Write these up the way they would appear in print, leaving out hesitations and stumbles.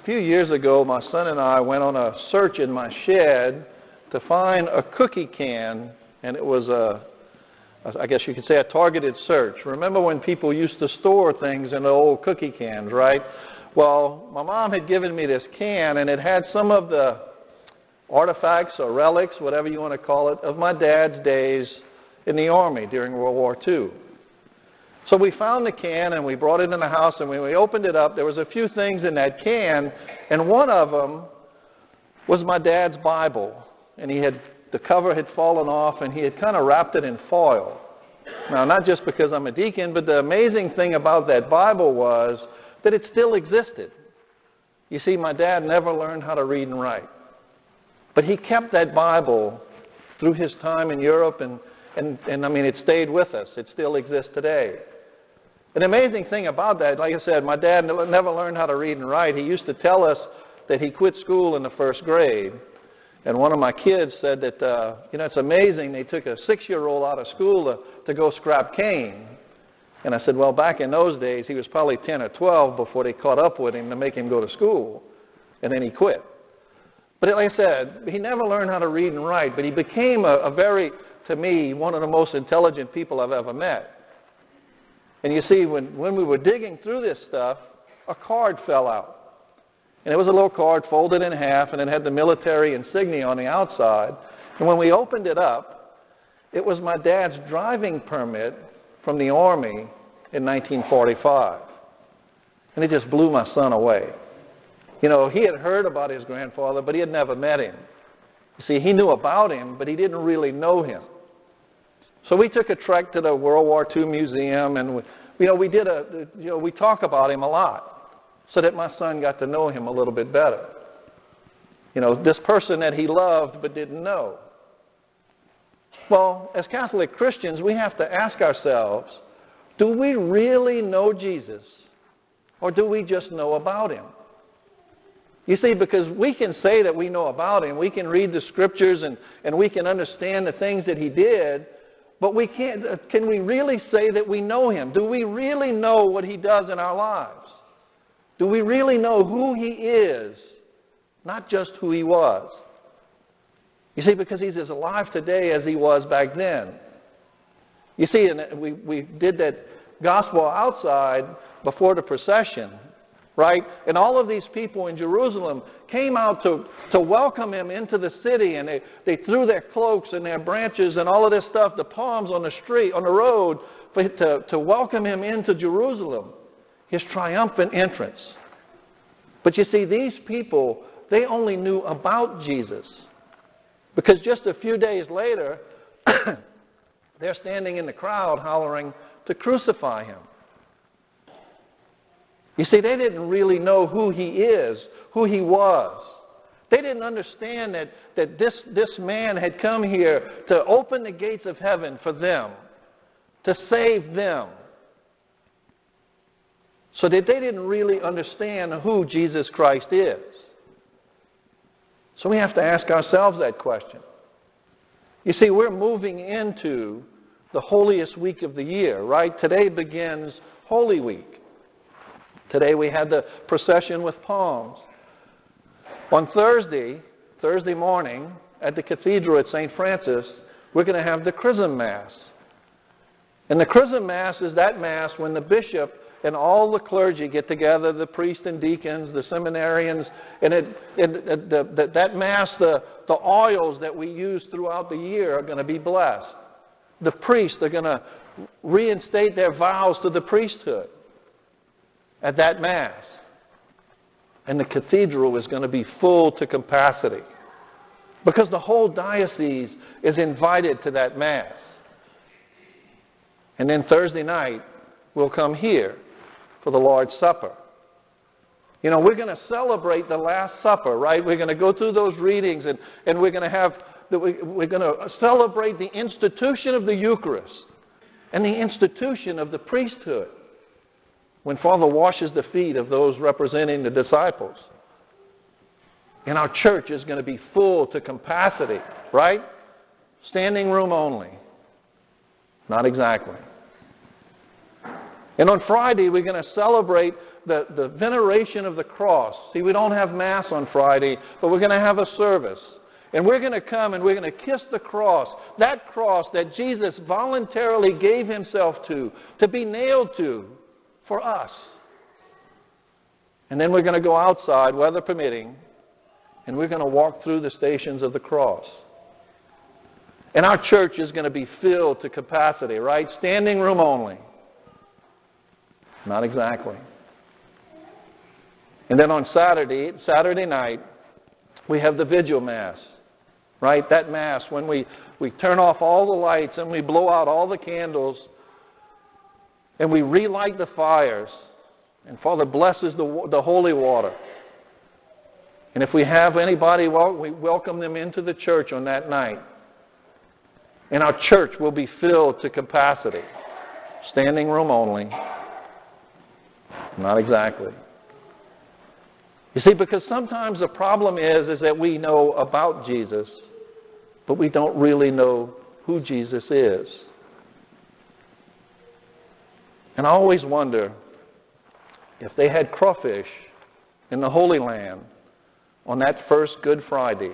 A few years ago, my son and I went on a search in my shed to find a cookie can, and it was I guess you could say a targeted search. Remember when people used to store things in the old cookie cans, right? Well, my mom had given me this can, and it had some of the artifacts or relics, whatever you want to call it, of my dad's days in the Army during World War II. So we found the can, and we brought it in the house, and when we opened it up, there was a few things in that can, and one of them was my dad's Bible. And the cover had fallen off, and he had kind of wrapped it in foil. Now, not just because I'm a deacon, but the amazing thing about that Bible was that it still existed. You see, my dad never learned how to read and write. But he kept that Bible through his time in Europe, and I mean, it stayed with us. It still exists today. An amazing thing about that, like I said, my dad never learned how to read and write. He used to tell us that he quit school in the first grade. And one of my kids said that, it's amazing they took a 6-year-old out of school to go scrap cane. And I said, well, back in those days, he was probably 10 or 12 before they caught up with him to make him go to school. And then he quit. But like I said, he never learned how to read and write, but he became to me, one of the most intelligent people I've ever met. And you see, when we were digging through this stuff, a card fell out. And it was a little card folded in half, and it had the military insignia on the outside. And when we opened it up, it was my dad's driving permit from the Army in 1945. And it just blew my son away. You know, he had heard about his grandfather, but he had never met him. You see, he knew about him, but he didn't really know him. So we took a trek to the World War II Museum, and we talk about him a lot, so that my son got to know him a little bit better. You know, this person that he loved but didn't know. Well, as Catholic Christians, we have to ask ourselves, do we really know Jesus, or do we just know about him? You see, because we can say that we know about him, we can read the scriptures, and we can understand the things that he did, but can we really say that we know him? Do we really know what he does in our lives? Do we really know who he is, not just who he was? You see, because he's as alive today as he was back then. You see, and we did that gospel outside before the procession, right? And all of these people in Jerusalem came out to welcome him into the city, and they threw their cloaks and their branches and all of this stuff, the palms on the street, on the road, to welcome him into Jerusalem, his triumphant entrance. But you see, these people, they only knew about Jesus, because just a few days later, they're standing in the crowd hollering to crucify him. You see, they didn't really know who he is, who he was. They didn't understand that this man had come here to open the gates of heaven for them, to save them. So that they didn't really understand who Jesus Christ is. So we have to ask ourselves that question. You see, we're moving into the holiest week of the year, right? Today begins Holy Week. Today we had the procession with palms. On Thursday morning, at the cathedral at St. Francis, we're going to have the Chrism Mass. And the Chrism Mass is that Mass when the bishop and all the clergy get together, the priests and deacons, the seminarians, and that Mass, the oils that we use throughout the year are going to be blessed. The priests are going to reinstate their vows to the priesthood at that Mass. And the cathedral is going to be full to capacity, because the whole diocese is invited to that Mass. And then Thursday night, we'll come here for the Lord's Supper. You know, we're going to celebrate the Last Supper, right? We're going to go through those readings, and we're going to celebrate the institution of the Eucharist and the institution of the priesthood, when Father washes the feet of those representing the disciples. And our church is going to be full to capacity, right? Standing room only. Not exactly. And on Friday, we're going to celebrate the veneration of the cross. See, we don't have Mass on Friday, but we're going to have a service. And we're going to come and we're going to kiss the cross, that cross that Jesus voluntarily gave himself to be nailed to for us. And then we're going to go outside, weather permitting, and we're going to walk through the stations of the cross. And our church is going to be filled to capacity, right? Standing room only. Not exactly. And then on Saturday night, we have the Vigil Mass, right? That Mass when we turn off all the lights and we blow out all the candles and we relight the fires. And Father blesses the holy water. And if we have anybody, we welcome them into the church on that night. And our church will be filled to capacity. Standing room only. Not exactly. You see, because sometimes the problem is that we know about Jesus, but we don't really know who Jesus is. And I always wonder, if they had crawfish in the Holy Land on that first Good Friday,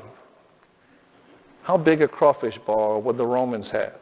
how big a crawfish ball would the Romans have?